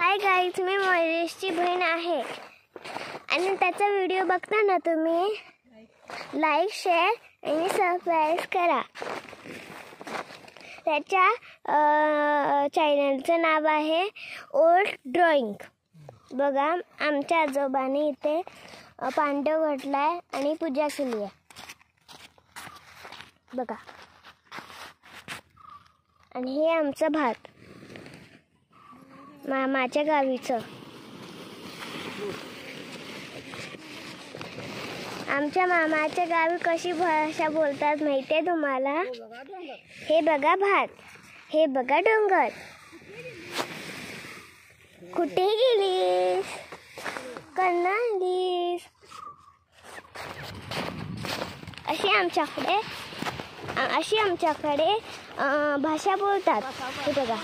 Hi guys, मी मयुरेशची बहीण आहे आणि त्याचा व्हिडिओ बघताना तुम्ही लाईक, शेअर आणि सबस्क्राईब करा. त्याच्या चॅनलचं नाव आहे ओल्ड ड्रॉइंग. बघा, आमच्या आजोबाने इथे पांडव घातलाय आणि पूजा केली आहे. बघा, आणि हे आमचं भात मामाच्या गावीचं. आमच्या मामाच्या गावी कशी भाषा बोलतात माहिती आहे तुम्हाला? हे बघा भात, हे बघा डोंगर. कुठे गेलीस कन्नालीस? अशी आमच्याकडे भाषा बोलतात. हे बघा.